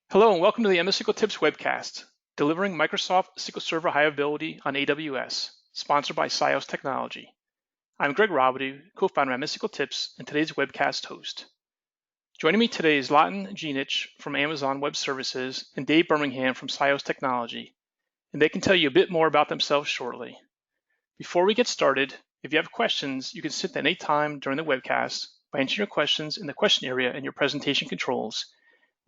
Hello and welcome to the MS SQL Tips webcast, delivering Microsoft SQL Server high availability on AWS, sponsored by SIOS Technology. I'm Greg Robidoux, co-founder of MS SQL Tips and today's webcast host. Joining me today is Zlatan Jinic from Amazon Web Services and Dave Birmingham from SIOS Technology, and they can tell you a bit more about themselves shortly. Before we get started, if you have questions, you can submit them any time during the webcast by entering your questions in the question area in your presentation controls.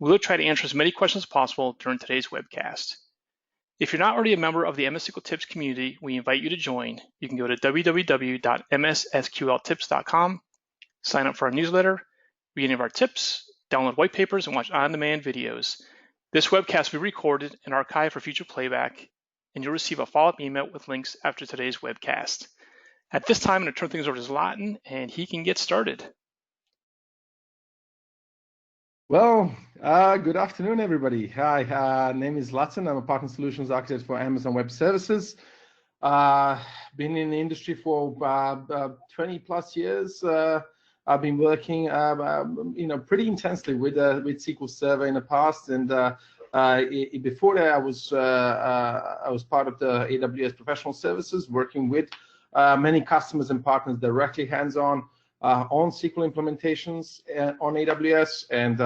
We will try to answer as many questions as possible during today's webcast. If you're not already a member of the MS SQL Tips community, we invite you to join. You can go to www.mssqltips.com, sign up for our newsletter, read any of our tips, download white papers, and watch on-demand videos. This webcast will be recorded and archived for future playback, and you'll receive a follow-up email with links after today's webcast. At this time, I'm going to turn things over to Zlatan, and he can get started. Well, good afternoon, everybody. Hi, name is Zlatan. I'm a partner solutions architect for Amazon Web Services. Been in the industry for 20 plus years. I've been working, pretty intensely with SQL Server in the past, and before that, I was part of the AWS professional services, working with many customers and partners directly, hands-on. On SQL implementations on AWS, and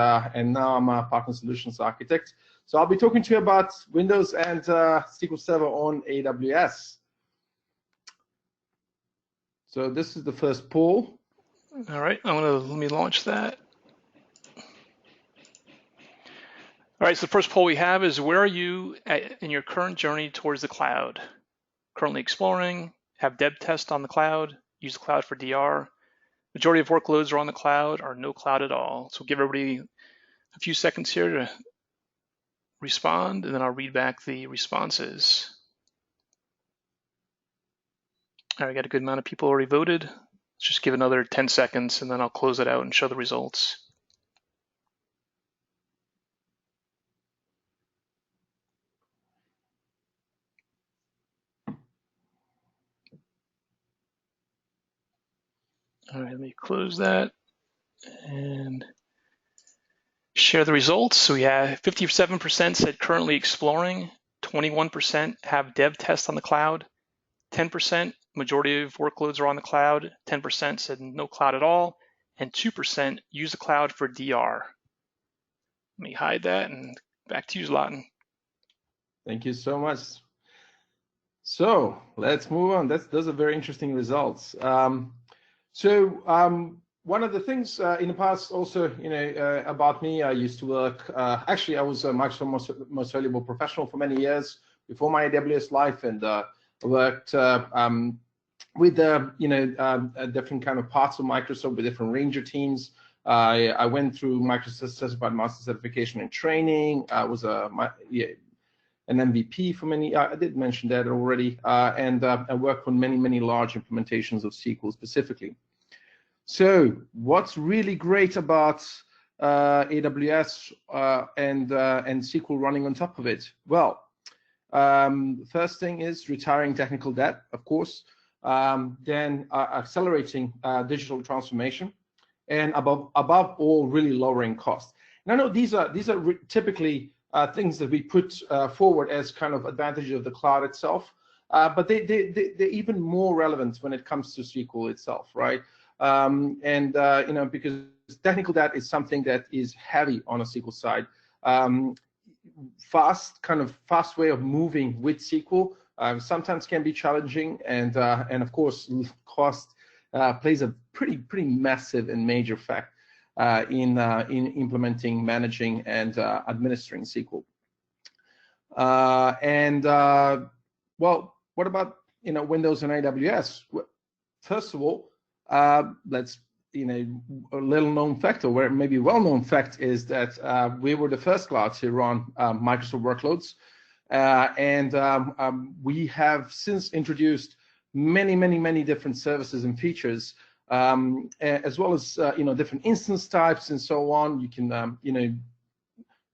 now I'm a partner solutions architect. So I'll be talking to you about Windows and SQL Server on AWS. So this is the first poll. All right, let me launch that. All right, so the first poll we have is, where are you in your current journey towards the cloud? Currently exploring, have dev test on the cloud, use the cloud for DR. Majority of workloads are on the cloud or no cloud at all. So give everybody a few seconds here to respond, and then I'll read back the responses. All right, got a good amount of people already voted. Let's just give another 10 seconds, and then I'll close it out and show the results. All right, let me close that and share the results. So we have 57% said currently exploring, 21% have dev test on the cloud, 10% majority of workloads are on the cloud, 10% said no cloud at all, and 2% use the cloud for DR. Let me hide that, and back to you, Zlatan. Thank you so much. So let's move on. Those are very interesting results. One of the things in the past also, about me, I used to work, actually I was a Microsoft most valuable professional for many years before my AWS life, and worked with different kind of parts of Microsoft with different Ranger teams. I went through Microsoft Certified Master Certification and Training. I was an MVP for many, I did mention that already, and I worked on many large implementations of SQL specifically. So what's really great about AWS and SQL running on top of it? Well, first thing is retiring technical debt, of course, then accelerating digital transformation, and above all, really lowering costs. Now, I know these are typically things that we put forward as kind of advantage of the cloud itself, but they're even more relevant when it comes to SQL itself, right? Because technical debt is something that is heavy on a SQL side. Fast way of moving with SQL sometimes can be challenging, and of course cost plays a pretty massive and major factor in implementing, managing, and administering SQL. Well, what about Windows and AWS? First of all, let's a little known fact, or maybe well-known fact, is that we were the first cloud to run Microsoft Workloads, and we have since introduced many different services and features, as well as different instance types and so on. You can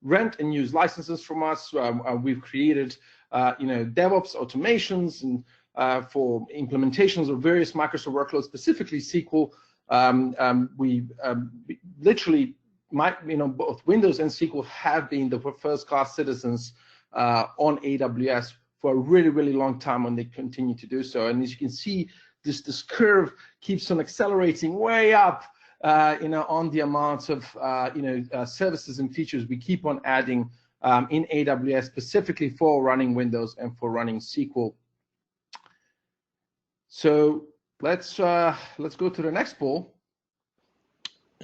rent and use licenses from us. We've created DevOps automations and for implementations of various Microsoft workloads, specifically SQL. We literally both Windows and SQL have been the first-class citizens on AWS for a really, really long time, and they continue to do so. And as you can see, this curve keeps on accelerating way up, on the amount of services and features we keep on adding in AWS, specifically for running Windows and for running SQL. So let's go to the next poll.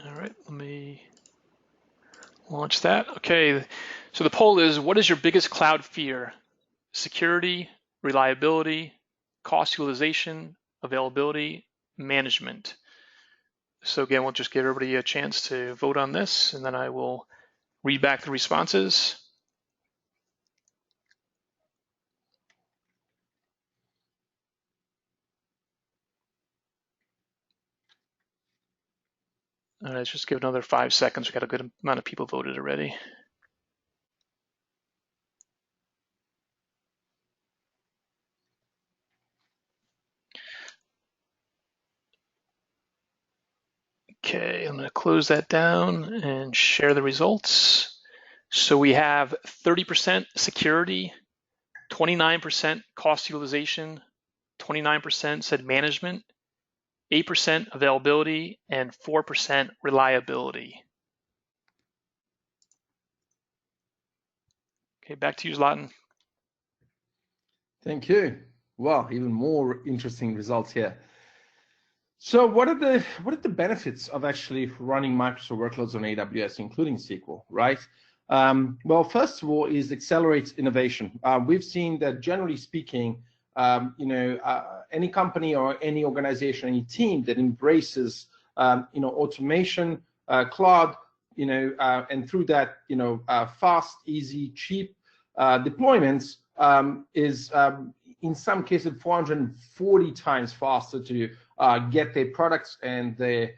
All right, let me launch that. Okay, so the poll is: what is your biggest cloud fear? Security, reliability, cost utilization, availability, management. So again, we'll just give everybody a chance to vote on this, and then I will read back the responses. And let's just give it another 5 seconds. We've got a good amount of people voted already. Okay, I'm going to close that down and share the results. So we have 30% security, 29% cost utilization, 29% said management, 8% availability, and 4% reliability. Okay, back to you, Zlatan. Thank you. Well, even more interesting results here. So what are the benefits of actually running Microsoft workloads on AWS, including SQL, right? Well, first of all, is accelerates innovation. We've seen that, generally speaking, any company or any organization, any team that embraces, automation, cloud, and through that, fast, easy, cheap deployments is in some cases 440 times faster to get their products and their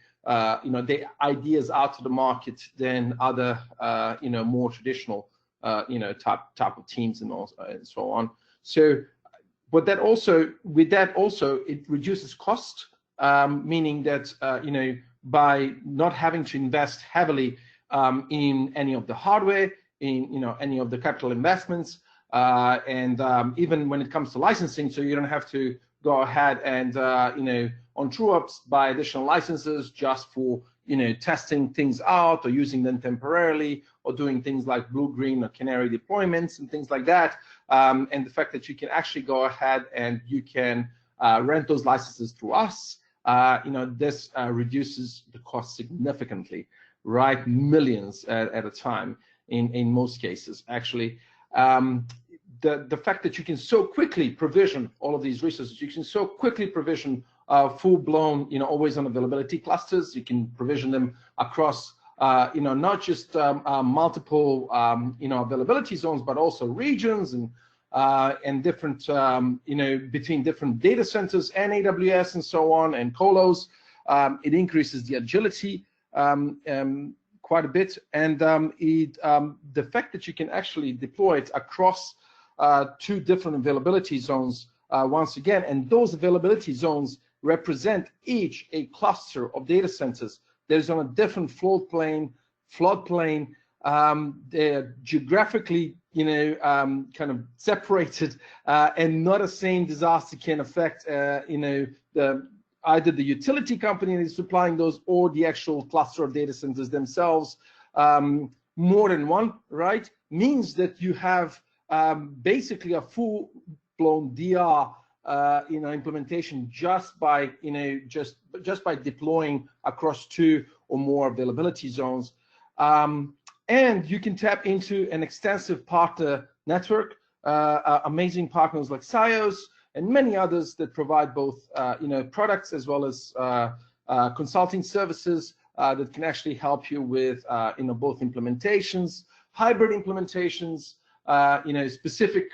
ideas out to the market than other more traditional type of teams and so on. So with that also it reduces cost, meaning that by not having to invest heavily in any of the hardware, in any of the capital investments, and even when it comes to licensing, so you don't have to go ahead and on true-ups buy additional licenses just for testing things out or using them temporarily or doing things like blue, green, or canary deployments and things like that. And the fact that you can actually go ahead and you can rent those licenses through us, this reduces the cost significantly, right? Millions at a time in most cases, actually. The fact that you can so quickly provision all of these resources, you can so quickly provision full-blown, always-on availability clusters. You can provision them across, not just multiple, availability zones, but also regions and different, between different data centers and AWS and so on, and colos. It increases the agility quite a bit, and the fact that you can actually deploy it across 2 different availability zones once again, and those availability zones represent each a cluster of data centers. There's on a different floodplain. They're geographically, kind of separated, and not a same disaster can affect, either the utility company that is supplying those or the actual cluster of data centers themselves. More than one, right? Means that you have basically a full-blown DR, implementation just by, just by deploying across 2 or more availability zones. And you can tap into an extensive partner network, amazing partners like SIOS and many others that provide both, products as well as consulting services that can actually help you with, both implementations, hybrid implementations, specific,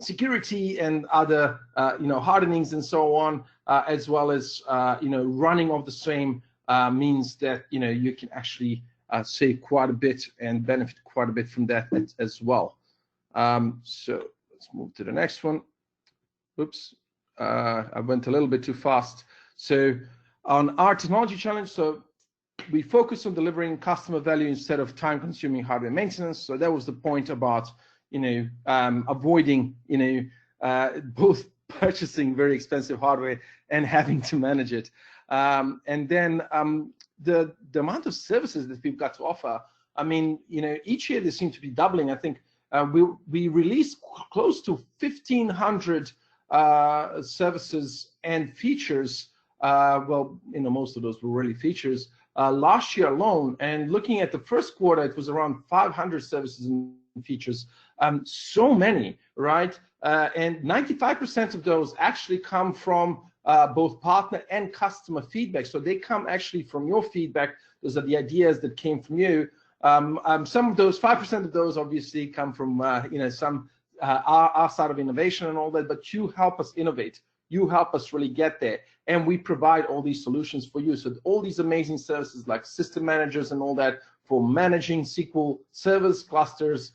security and other, hardenings and so on, as well as, running of the same means that, you can actually save quite a bit and benefit quite a bit from that as well. So let's move to the next one. Oops, I went a little bit too fast. So on our technology challenge, so we focus on delivering customer value instead of time-consuming hardware maintenance. So that was the point about, avoiding, both purchasing very expensive hardware and having to manage it. And then the amount of services that we've got to offer, I mean, each year they seem to be doubling. I think we released close to 1,500 services and features. Well, most of those were really features last year alone. And looking at the first quarter, it was around 500 services and features. So many, right? And 95% of those actually come from both partner and customer feedback. So they come actually from your feedback. Those are the ideas that came from you. Some of those, 5% of those obviously come from, some our side of innovation and all that, but you help us innovate. You help us really get there. And we provide all these solutions for you. So all these amazing services like system managers and all that for managing SQL servers, clusters,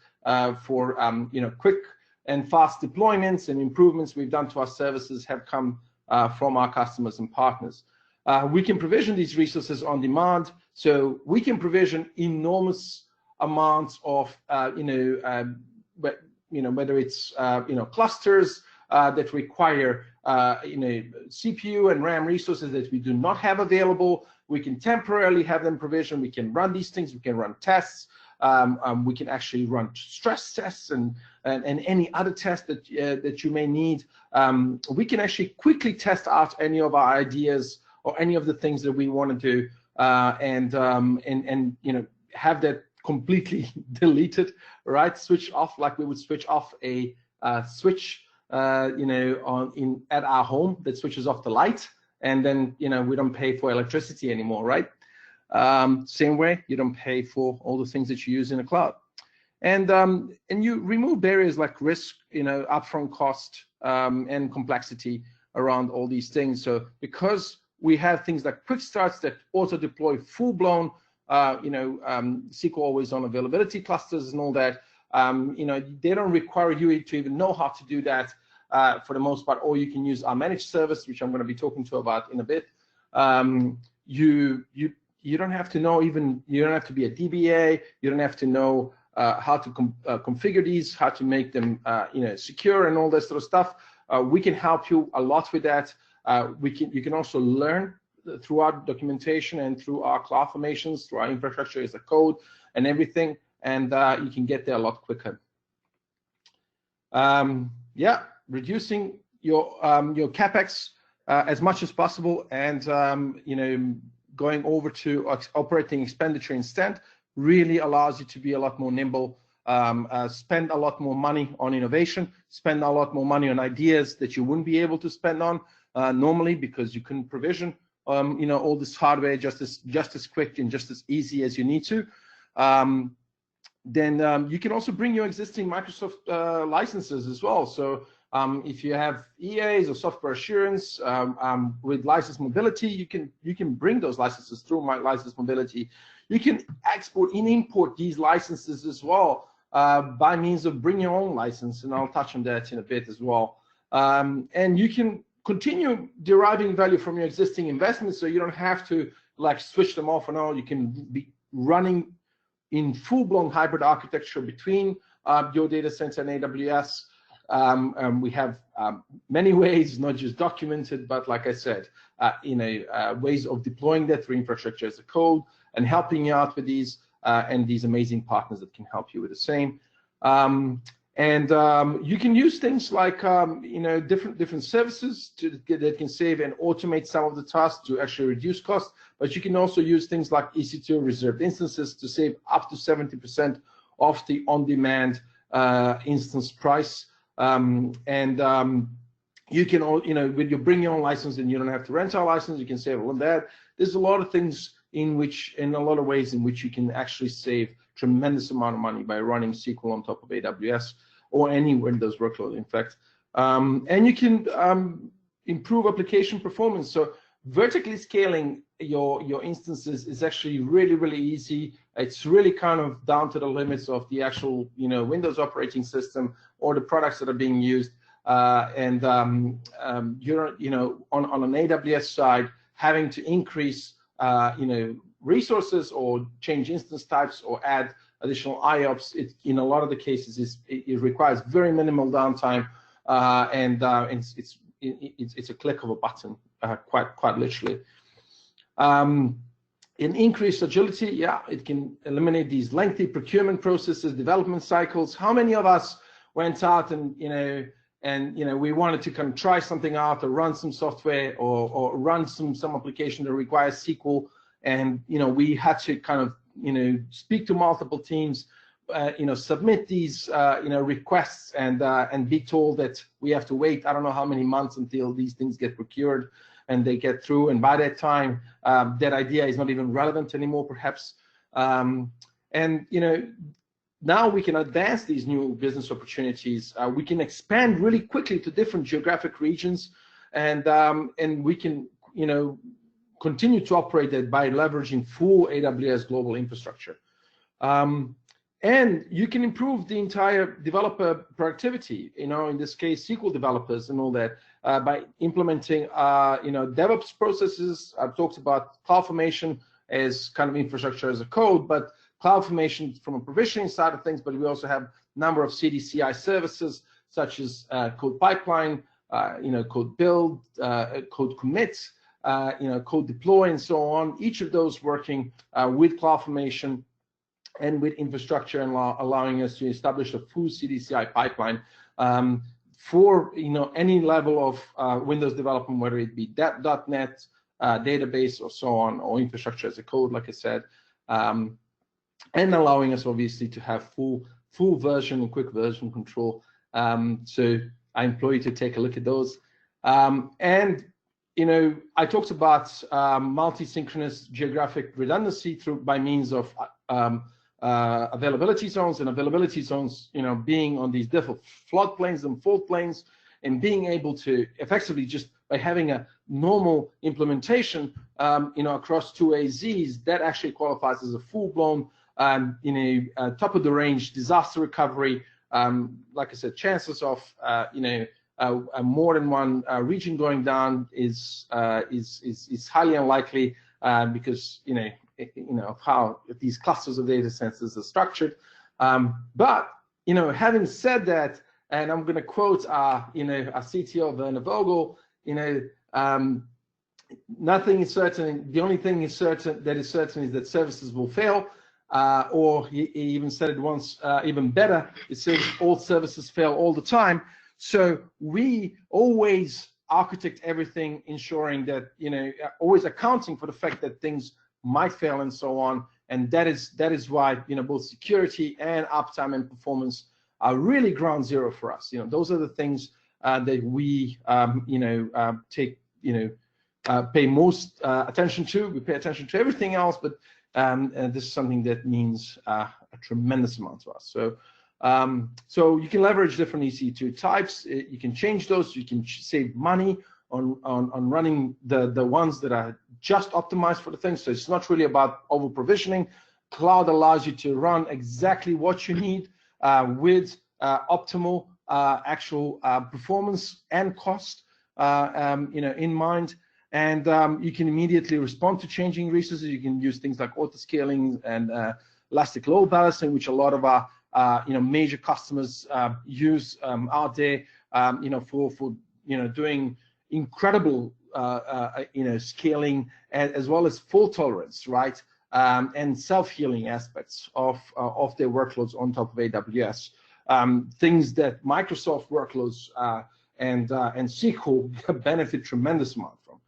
for, quick and fast deployments and improvements we've done to our services have come from our customers and partners. We can provision these resources on demand. So we can provision enormous amounts of, whether it's, clusters that require, CPU and RAM resources that we do not have available. We can temporarily have them provisioned. We can run these things. We can run tests. We can actually run stress tests and any other test that you may need. We can actually quickly test out any of our ideas or any of the things that we want to do, and have that completely deleted, right? Switch off like we would switch off a switch, at our home that switches off the light, and then we don't pay for electricity anymore, right? Same way, you don't pay for all the things that you use in the cloud, and you remove barriers like risk, upfront cost, and complexity around all these things. So because we have things like quick starts that auto deploy full-blown, SQL AlwaysOn availability clusters and all that, they don't require you to even know how to do that for the most part, or you can use our managed service, which I'm going to be talking about in a bit. You don't have to know you don't have to be a DBA, you don't have to know how to configure these, how to make them secure and all that sort of stuff. We can help you a lot with that. You can also learn through our documentation and through our cloud formations, through our infrastructure as a code and everything, and you can get there a lot quicker. Reducing your capex as much as possible, and going over to operating expenditure instead really allows you to be a lot more nimble, spend a lot more money on innovation, spend a lot more money on ideas that you wouldn't be able to spend on normally because you couldn't provision all this hardware just as quick and just as easy as you need to. Then you can also bring your existing Microsoft licenses as well. So if you have EAs or software assurance with license mobility, you can bring those licenses through my license mobility. You can export and import these licenses as well by means of bring your own license, and I'll touch on that in a bit as well. And you can continue deriving value from your existing investments, so you don't have to switch them off and all. You can be running in full-blown hybrid architecture between your data center and AWS. We have many ways, not just documented, but like I said, ways of deploying that through infrastructure as a code and helping you out with these and these amazing partners that can help you with the same. You can use things like different services that can save and automate some of the tasks to actually reduce costs. But you can also use things like EC2 reserved instances to save up to 70% of the on-demand instance price. You can, when you bring your own license and you don't have to rent our license, you can save on that. There's a lot of things in a lot of ways in which you can actually save tremendous amount of money by running SQL on top of AWS or any Windows workload, in fact. And you can improve application performance. So vertically scaling your instances is actually really, really easy. It's really kind of down to the limits of the actual, Windows operating system or the products that are being used. You're, on an AWS side, having to increase, resources or change instance types or add additional IOPS, in a lot of the cases it requires very minimal downtime, and it's a click of a button, quite literally. In increased agility, yeah, it can eliminate these lengthy procurement processes, development cycles. How many of us went out and we wanted to kind of try something out, or run some software, or run some application that requires SQL, and we had to kind of speak to multiple teams, submit these requests, and be told that we have to wait I don't know how many months until these things get procured and they get through, and by that time that idea is not even relevant anymore, perhaps. Now we can advance these new business opportunities. We can expand really quickly to different geographic regions, and we can continue to operate it by leveraging full AWS global infrastructure. And you can improve the entire developer productivity, in this case, SQL developers and all that, by implementing, DevOps processes. I've talked about CloudFormation as kind of infrastructure as a code, but CloudFormation from a provisioning side of things, but we also have a number of CI/CD services, such as code pipeline, code build, code commit, code deploy, and so on. Each of those working with CloudFormation and with infrastructure, and allowing us to establish a full CI/CD pipeline for any level of Windows development, whether it be .NET, database, or so on, or infrastructure as a code, like I said, and allowing us obviously to have full version and quick version control. So I implore you to take a look at those. And I talked about multi-synchronous geographic redundancy by means of availability zones, and availability zones, being on these different floodplains and fault plains, and being able to effectively, just by having a normal implementation, across two AZs, that actually qualifies as a full-blown, top of the range disaster recovery. Like I said, chances of more than one region going down is highly unlikely, because of how these clusters of data centers are structured. But having said that, and I'm going to quote our CTO Werner Vogel, nothing is certain. The only thing is certain is that services will fail. Or he even said it once, even better. It says all services fail all the time. So we always architect everything, ensuring that always accounting for the fact that things might fail and so on. And that is why both security and uptime and performance are really ground zero for us. Those are the things that we take pay most attention to. We pay attention to everything else, but this is something that means a tremendous amount to us. So you can leverage different EC2 types. You can change those. You can save money on running the ones that are just optimized for the thing. So it's not really about over provisioning. Cloud allows you to run exactly what you need with optimal actual performance and cost in mind. And you can immediately respond to changing resources. You can use things like auto-scaling and elastic load balancing, which a lot of our major customers use out there, for doing incredible scaling, as well as fault tolerance, right, and self-healing aspects of their workloads on top of AWS. Things that Microsoft Workloads and SQL benefit tremendous amount from.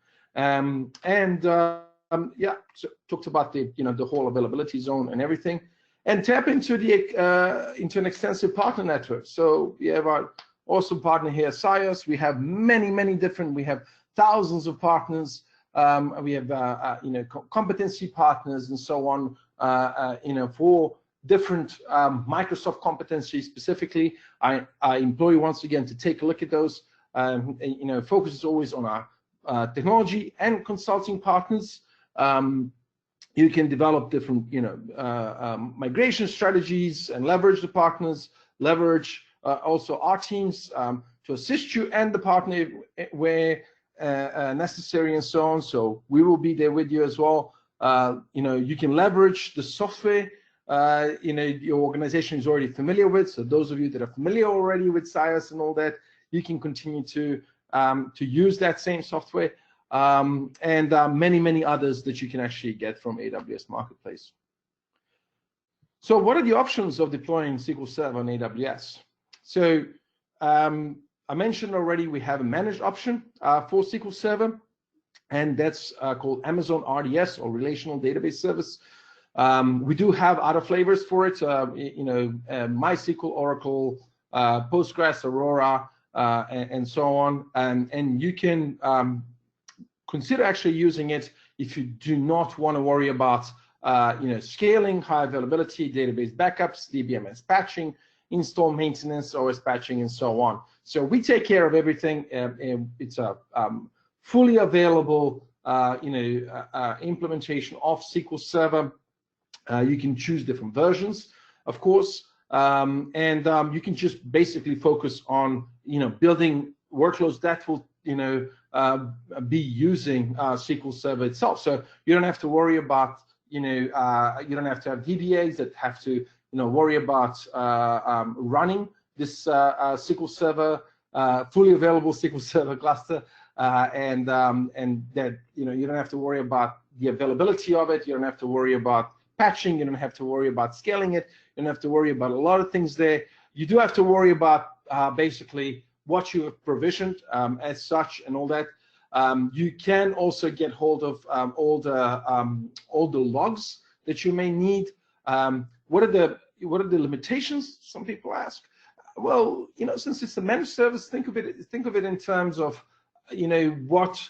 Yeah, so talked about the whole availability zone and everything, and tap into into an extensive partner network. So we have our awesome partner here, SIOS. We have many different. We have thousands of partners. We have competency partners and so on. For different Microsoft competencies specifically. I implore you once again to take a look at those. Focus is always on our technology and consulting partners. You can develop different, migration strategies and leverage the partners, leverage also our teams to assist you and the partner where necessary and so on. So we will be there with you as well. You can leverage the software your organization is already familiar with. So those of you that are familiar already with SIOS and all that, you can continue to use that same software, and many others that you can actually get from AWS Marketplace. So what are the options of deploying SQL Server on AWS? So I mentioned already we have a managed option for SQL Server, and that's called Amazon RDS, or Relational Database Service. We do have other flavors for it, MySQL, Oracle, Postgres, Aurora, and so on. And you can consider actually using it if you do not want to worry about scaling, high availability, database backups, DBMS patching, install maintenance, OS patching, and so on. So we take care of everything. It's a fully available implementation of SQL Server. You can choose different versions, of course, and you can just basically focus on building workloads that will be using SQL Server itself. So you don't have to worry about you don't have to have DBAs that have to worry about running this SQL Server, fully available SQL Server cluster, and that you don't have to worry about the availability of it. You don't have to worry about patching. You don't have to worry about scaling it. You don't have to worry about a lot of things there. You do have to worry about basically what you have provisioned as such and all that. You can also get hold of all the logs that you may need. What are the limitations? Some people ask. Well, since it's a managed service, think of it in terms of what,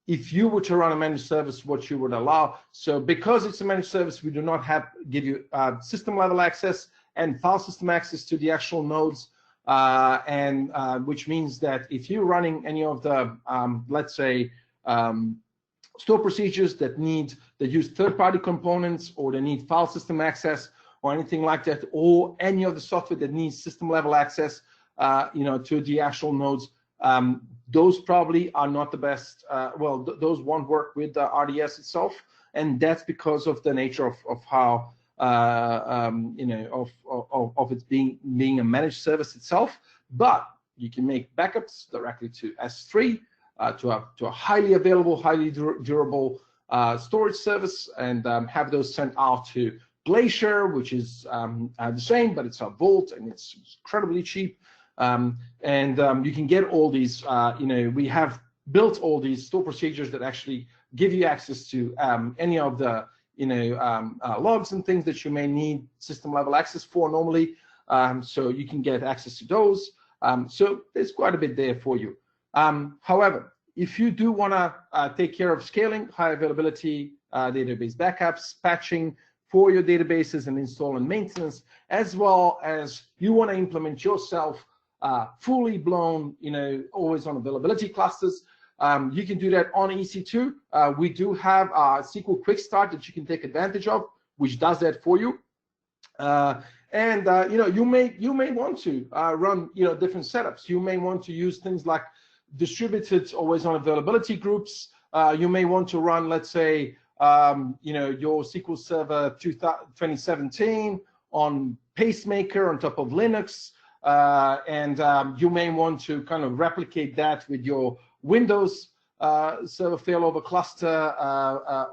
if you were to run a managed service, what you would allow. So because it's a managed service, we do not give you system level access and file system access to the actual nodes, which means that if you're running any of the, let's say, store procedures that use third-party components, or they need file system access or anything like that, or any of the software that needs system level access, to the actual nodes, those probably are not the best. Those won't work with the RDS itself, and that's because of the nature of how of it being a managed service itself. But you can make backups directly to S3, to a highly available, highly durable storage service, and have those sent out to Glacier, which is the same, but it's a Vault, and it's incredibly cheap. You can get all these, we have built all these store procedures that actually give you access to any of the, logs and things that you may need system level access for normally. So you can get access to those. So there's quite a bit there for you. However, if you do want to take care of scaling, high availability database backups, patching for your databases, and install and maintenance, as well as you want to implement yourself fully blown, always on availability clusters, you can do that on EC2. We do have SQL Quickstart that you can take advantage of, which does that for you. You may want to run different setups. You may want to use things like distributed always on availability groups. You may want to run, let's say, your SQL Server 2017 on Pacemaker on top of Linux, you may want to kind of replicate that with your Windows Server Failover Cluster,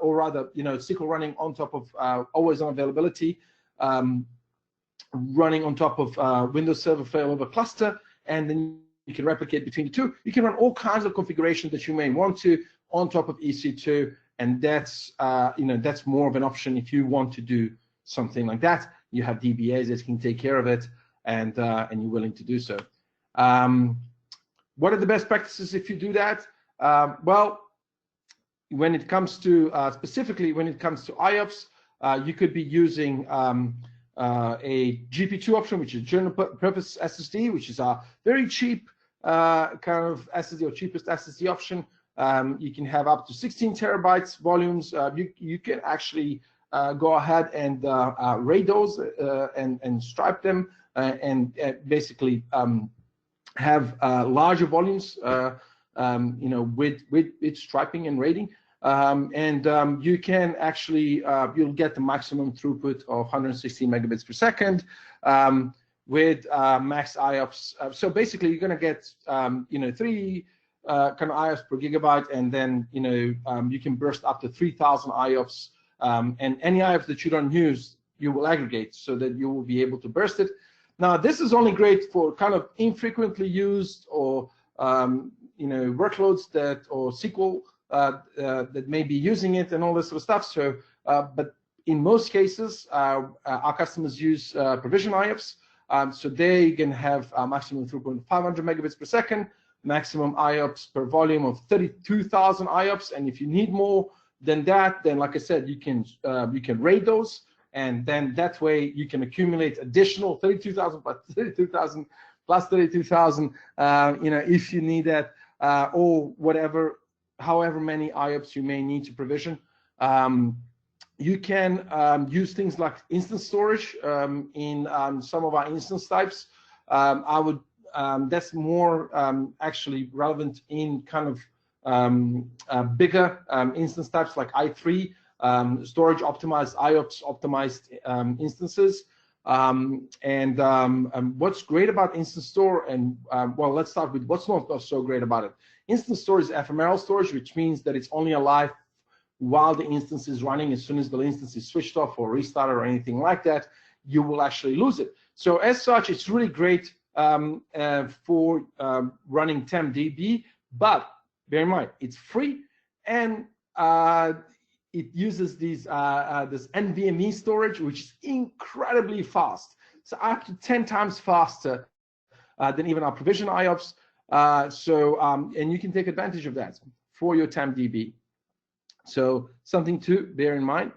or rather, SQL running on top of always on availability, running on top of Windows Server Failover Cluster, and then you can replicate between the two. You can run all kinds of configurations that you may want to on top of EC2, and that's that's more of an option if you want to do something like that. You have DBAs that can take care of it, and you're willing to do so. What are the best practices if you do that? Well, when it comes to specifically when it comes to IOPS, you could be using a GP2 option, which is general purpose SSD, which is a very cheap kind of SSD, or cheapest SSD option. You can have up to 16 terabytes volumes. You can actually go ahead and RAID those and stripe them, and basically have larger volumes, with striping and RAIDing. You can actually, you'll get the maximum throughput of 116 megabits per second with max IOPS. So basically, you're going to get, 3 kind of IOPS per gigabyte, and then, you can burst up to 3,000 IOPS. And any IOPS that you don't use, you will aggregate so that you will be able to burst it. Now, this is only great for kind of infrequently used or workloads that or SQL that may be using it and all this sort of stuff. So, but in most cases, our customers use provision IOPS, so they can have a maximum throughput of 500 megabits per second, maximum IOPS per volume of 32,000 IOPS, and if you need more than that, then like I said, you can RAID those, and then that way you can accumulate additional 32,000 plus 32,000 plus 32,000, if you need that, or whatever. However many IOPS you may need to provision. You can use things like instance storage in some of our instance types. That's more actually relevant in kind of bigger instance types like i3, storage optimized, IOPS optimized instances. What's great about instance store, and well, let's start with what's not so great about it. Instance store is ephemeral storage, which means that it's only alive while the instance is running. As soon as the instance is switched off or restarted or anything like that, you will actually lose it. So as such, it's really great for running TempDB, but bear in mind, it's free, and it uses this NVMe storage, which is incredibly fast. So up to 10 times faster than even our provision IOPS. And you can take advantage of that for your TempDB. So something to bear in mind.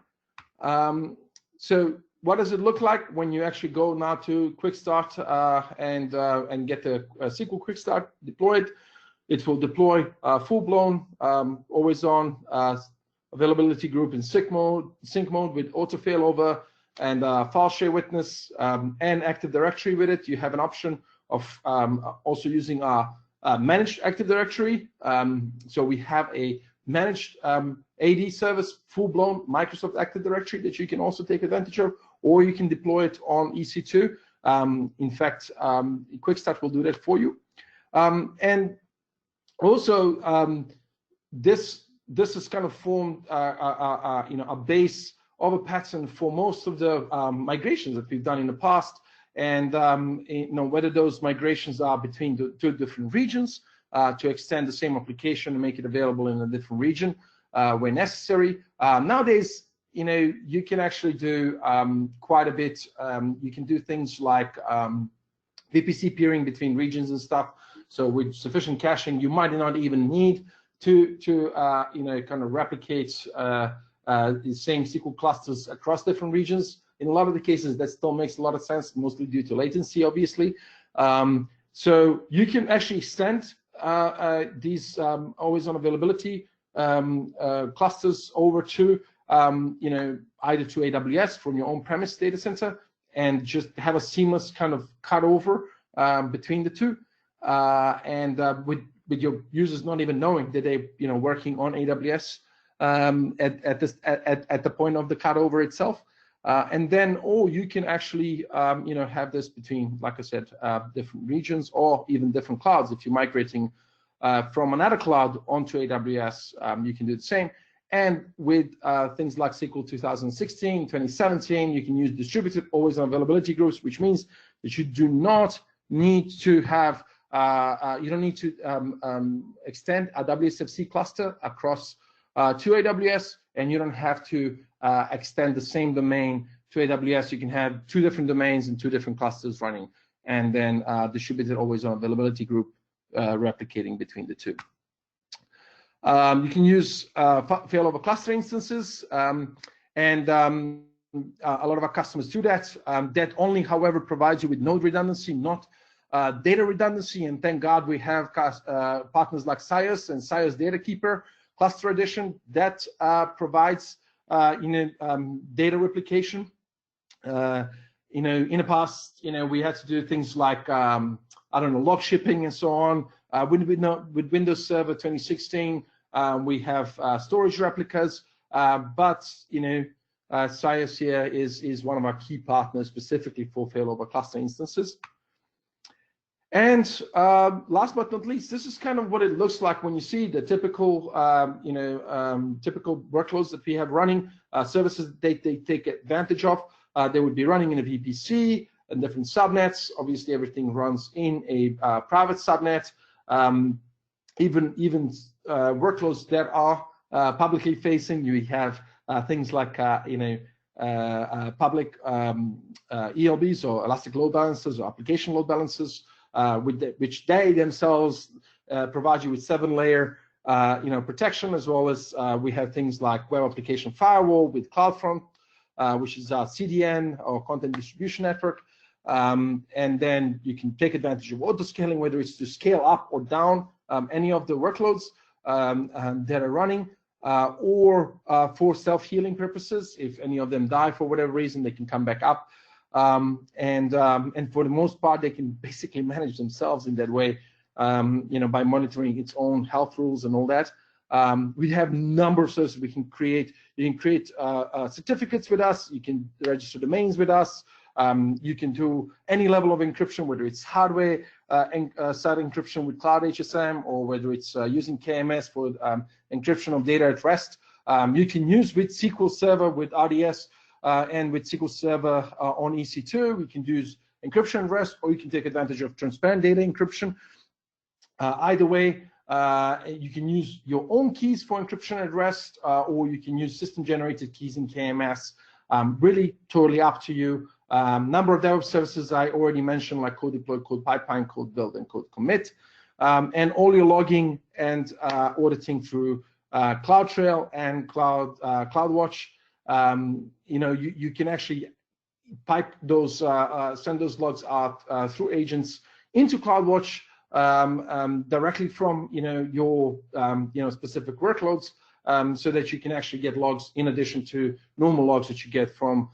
So what does it look like when you actually go now to Quickstart and get the SQL Quickstart deployed? It will deploy full-blown, always-on availability group in sync mode with auto failover and file share witness and Active Directory with it. You have an option of also using our managed Active Directory. So we have a managed AD service, full-blown Microsoft Active Directory that you can also take advantage of, or you can deploy it on EC2. In fact, Quickstart will do that for you. And also, this has kind of formed a base of a pattern for most of the migrations that we've done in the past, and whether those migrations are between the two different regions to extend the same application and make it available in a different region where necessary. Nowadays, you can actually do quite a bit. You can do things like VPC peering between regions and stuff. So with sufficient caching, you might not even need to kind of replicate the same SQL clusters across different regions. In a lot of the cases, that still makes a lot of sense, mostly due to latency, obviously. So you can actually extend these always-on availability clusters over to either to AWS from your on-premise data center, and just have a seamless kind of cutover between the two, with your users not even knowing that they're working on AWS at the point of the cutover itself. And then, you can actually have this between, like I said, different regions or even different clouds. If you're migrating from another cloud onto AWS, you can do the same. And with things like SQL 2016, 2017, you can use distributed always-on availability groups, which means that you do not need to have, you don't need to extend a WSFC cluster across to AWS, and you don't have to extend the same domain to AWS. You can have two different domains and two different clusters running, and then distributed always-on availability group replicating between the two. You can use failover cluster instances, and a lot of our customers do that. That only, however, provides you with node redundancy, not data redundancy. And thank God we have partners like SIOS and SIOS Data Keeper Cluster Edition that provides data replication. In the past, we had to do things like log shipping and so on. With Windows Server 2016, We have storage replicas, but SIOS here is one of our key partners specifically for failover cluster instances. And last but not least, this is kind of what it looks like when you see the typical, typical workloads that we have running, services they take advantage of. They would be running in a VPC and different subnets. Obviously, everything runs in a private subnet. Even workloads that are publicly facing, you have things like public ELBs or elastic load balancers or application load balancers. Which they themselves provide you with 7-layer protection, as well as we have things like web application firewall with CloudFront, which is our CDN or content distribution network. And then you can take advantage of auto scaling, whether it's to scale up or down any of the workloads that are running, or for self-healing purposes. If any of them die for whatever reason, they can come back up. And for the most part, they can basically manage themselves in that way, by monitoring its own health rules and all that. We have a number of services we can create. You can create certificates with us. You can register domains with us. You can do any level of encryption, whether it's hardware side encryption with Cloud HSM, or whether it's using KMS for encryption of data at rest. You can use with SQL Server, with RDS, and with SQL Server on EC2, we can use encryption at rest, or you can take advantage of transparent data encryption. Either way, you can use your own keys for encryption at rest, or you can use system-generated keys in KMS. Really, totally up to you. Number of DevOps services I already mentioned, like code deploy, code pipeline, code build, and code commit. And all your logging and auditing through CloudTrail and CloudWatch. You can actually pipe those, send those logs out through agents into CloudWatch directly from your specific workloads, so that you can actually get logs in addition to normal logs that you get from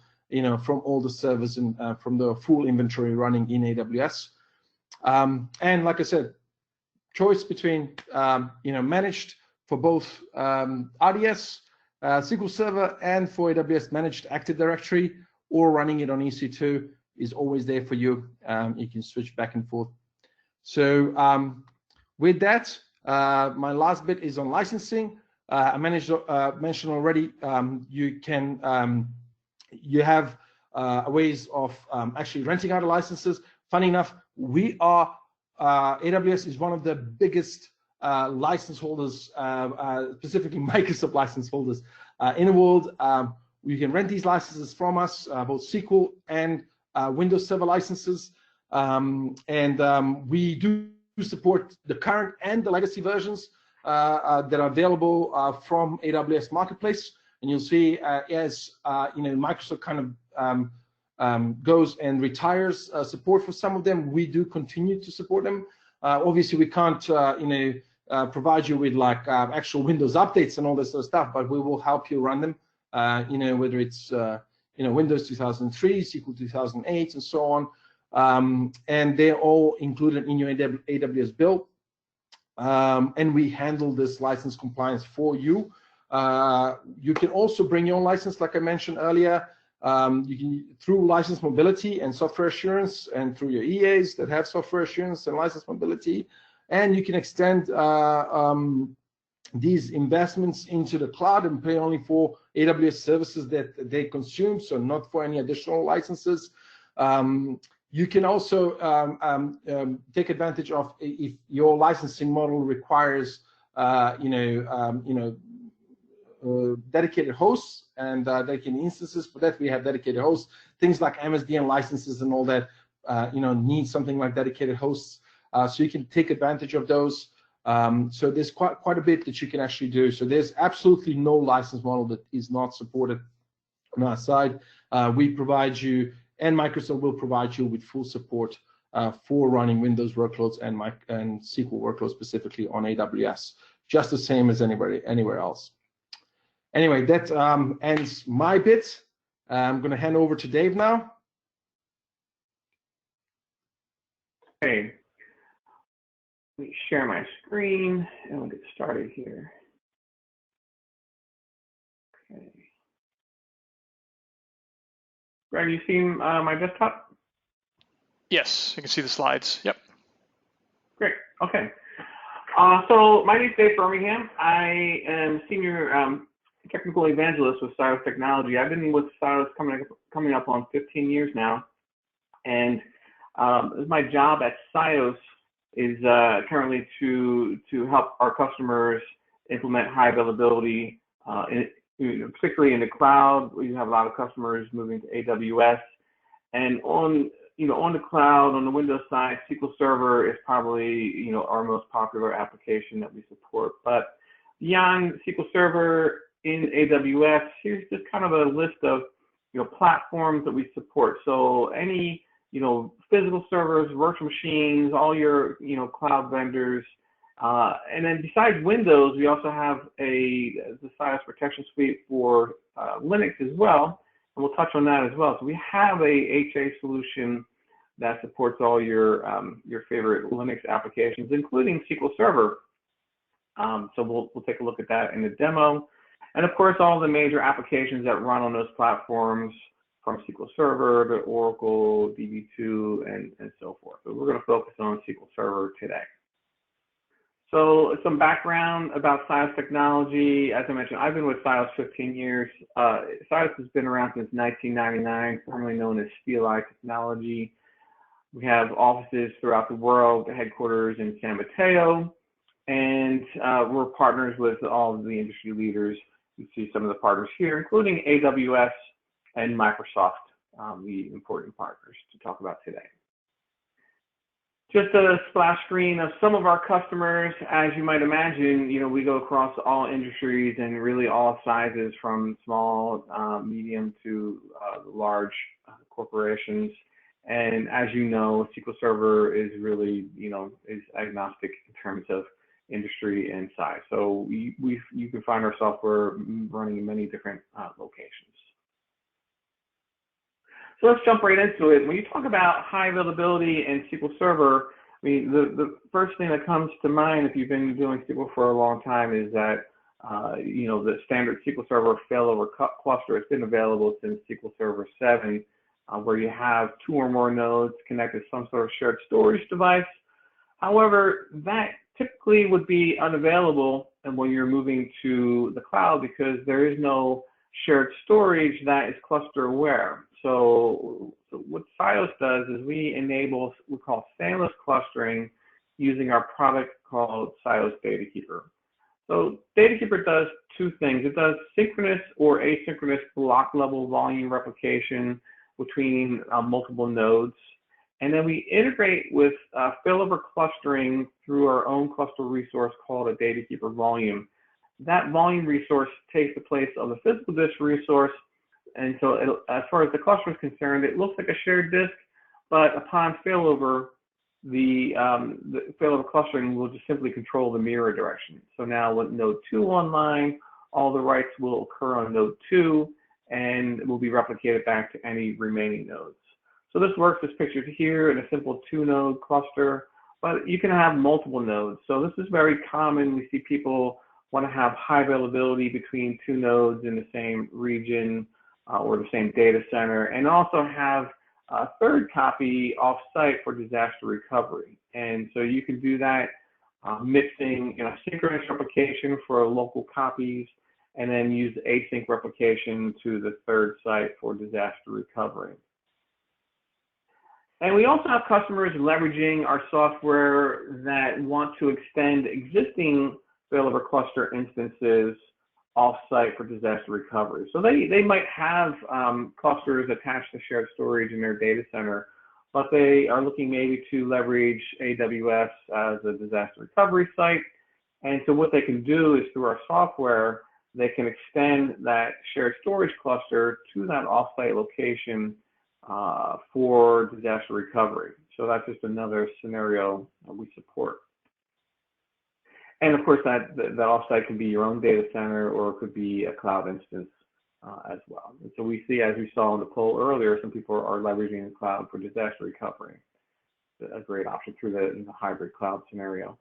all the servers and from the full inventory running in AWS. And like I said, choice between managed for both RDS, SQL Server, and for AWS managed Active Directory, or running it on EC2 is always there for you. You can switch back and forth. So with that, my last bit is on licensing. I mentioned already, you have ways of actually renting out the licenses. Funny enough, AWS is one of the biggest license holders, specifically Microsoft license holders in the world. You can rent these licenses from us, both SQL and Windows Server licenses. We do support the current and the legacy versions that are available from AWS Marketplace. And you'll see as Microsoft kind of goes and retires support for some of them, we do continue to support them. Obviously, we can't provide you with like actual Windows updates and all this sort of stuff, but we will help you run them. Whether it's Windows 2003, SQL 2008, and so on. And they're all included in your AWS bill. And we handle this license compliance for you. You can also bring your own license, like I mentioned earlier. You can, through license mobility and software assurance, and through your EAs that have software assurance and license mobility, and you can extend these investments into the cloud and pay only for AWS services that they consume, so not for any additional licenses. You can also take advantage of, if your licensing model requires dedicated hosts and dedicated instances. For that, we have dedicated hosts. Things like MSDN licenses and all that, need something like dedicated hosts. So you can take advantage of those. So there's quite a bit that you can actually do. So there's absolutely no license model that is not supported on our side. We provide you, and Microsoft will provide you with full support for running Windows workloads and SQL workloads specifically on AWS, just the same as anywhere else. Anyway, that ends my bit. I'm going to hand over to Dave now. Hey, let me share my screen and we'll get started here. Greg, you see my desktop? Yes, you can see the slides. Yep. Great. Okay. So my name is Dave Birmingham. I am Senior Technical Evangelist with SIOS Technology. I've been with SIOS coming up on 15 years now. And my job at SIOS is currently to help our customers implement high availability, particularly in the cloud. We have a lot of customers moving to AWS, and on the cloud, on the Windows side, SQL Server is probably our most popular application that we support. But beyond SQL Server in AWS, here's just kind of a list of platforms that we support. So any physical servers, virtual machines, all your cloud vendors, and then besides Windows, we also have the SIOS protection suite for Linux as well, and we'll touch on that as well. So we have a HA solution that supports all your favorite Linux applications, including SQL Server. So we'll take a look at that in the demo, and of course all the major applications that run on those platforms, from SQL Server to Oracle, DB2, and so forth. So we're going to focus on SQL Server today. So some background about SIOS Technology. As I mentioned, I've been with SIOS 15 years. SIOS has been around since 1999, formerly known as CLI Technology. We have offices throughout the world, the headquarters in San Mateo, and we're partners with all of the industry leaders. You see some of the partners here, including AWS and Microsoft, the important partners to talk about today. Just a splash screen of some of our customers. As you might imagine, we go across all industries and really all sizes, from small, medium to large corporations. And as you know, SQL Server is really, is agnostic in terms of industry and size. So you can find our software running in many different locations. So let's jump right into it. When you talk about high availability and SQL Server, I mean, the first thing that comes to mind if you've been doing SQL for a long time is that, the standard SQL Server failover cluster has been available since SQL Server 7, where you have 2 or more nodes connected to some sort of shared storage device. However, that typically would be unavailable when you're moving to the cloud, because there is no shared storage that is cluster aware. So what SIOS does is we enable what we call fanless clustering using our product called SIOS DataKeeper. So DataKeeper does 2 things. It does synchronous or asynchronous block level volume replication between multiple nodes. And then we integrate with failover clustering through our own cluster resource called a DataKeeper volume. That volume resource takes the place of the physical disk resource. And so as far as the cluster is concerned, it looks like a shared disk, but upon failover, the failover clustering will just simply control the mirror direction. So now with node 2 online, all the writes will occur on node 2 and will be replicated back to any remaining nodes. So this works as pictured here in a simple 2-node cluster, but you can have multiple nodes. So this is very common. We see people want to have high availability between 2 nodes in the same region or the same data center, and also have a third copy off-site for disaster recovery. And so you can do that mixing synchronous replication for local copies, and then use async replication to the third site for disaster recovery. And we also have customers leveraging our software that want to extend existing failover cluster instances off-site for disaster recovery. So they might have clusters attached to shared storage in their data center, but they are looking maybe to leverage AWS as a disaster recovery site. And so what they can do is, through our software, they can extend that shared storage cluster to that off-site location for disaster recovery. So that's just another scenario we support. And of course, that offsite can be your own data center, or it could be a cloud instance as well. And so we see, as we saw in the poll earlier, some people are leveraging the cloud for disaster recovery. A great option through the hybrid cloud scenario.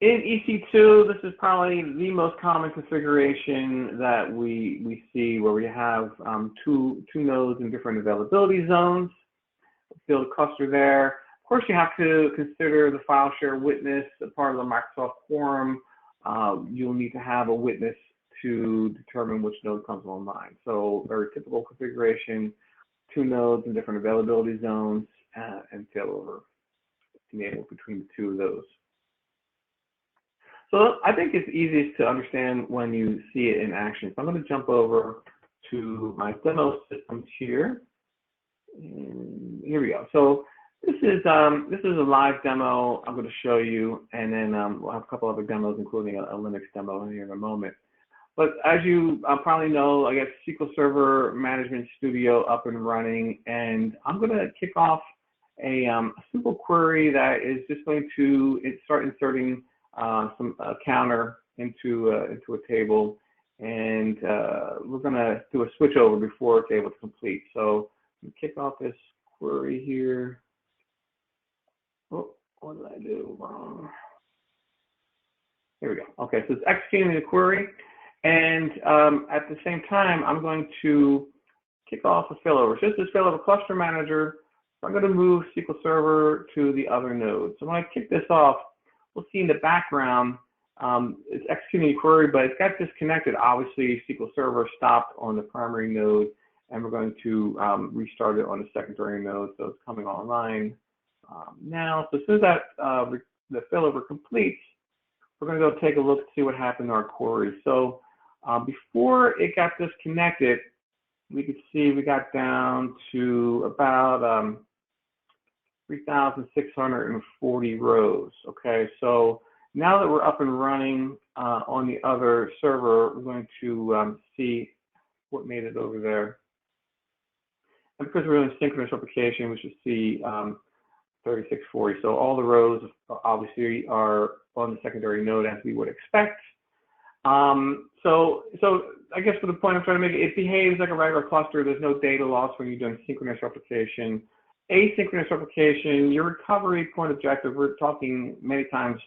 In EC2, this is probably the most common configuration that we see, where we have two nodes in different availability zones. Build a cluster there. Of course, you have to consider the file share witness, a part of the Microsoft quorum. You'll need to have a witness to determine which node comes online. So very typical configuration, two nodes in different availability zones, and failover enabled between the two of those. So I think it's easiest to understand when you see it in action. So I'm going to jump over to my demo systems here. And here we go. So this is a live demo I'm going to show you, and then we'll have a couple other demos, including a Linux demo here in a moment. But as you probably know, I guess SQL Server Management Studio up and running, and I'm going to kick off a simple query that is just going to start inserting some counter into a table, and we're going to do a switch over before it's able to complete. So kick off this query here. Oh, what did I do wrong? Here we go. Okay, so it's executing the query, and at the same time, I'm going to kick off a failover. So this is Failover Cluster Manager. So I'm going to move SQL Server to the other node. So when I kick this off, we'll see in the background, it's executing a query, but it's got disconnected. Obviously, SQL Server stopped on the primary node, and we're going to restart it on the secondary node. So it's coming online now. So as soon as that the failover completes, we're going to go take a look to see what happened to our query. So before it got disconnected, we could see we got down to about 3,640 rows. Okay, so now that we're up and running on the other server, we're going to see what made it over there. And because we're doing synchronous replication, we should see 3640. So all the rows obviously are on the secondary node as we would expect. So I guess for the point I'm trying to make, it behaves like a regular cluster. There's no data loss when you're doing synchronous replication. Asynchronous replication, your recovery point objective, we're talking many times,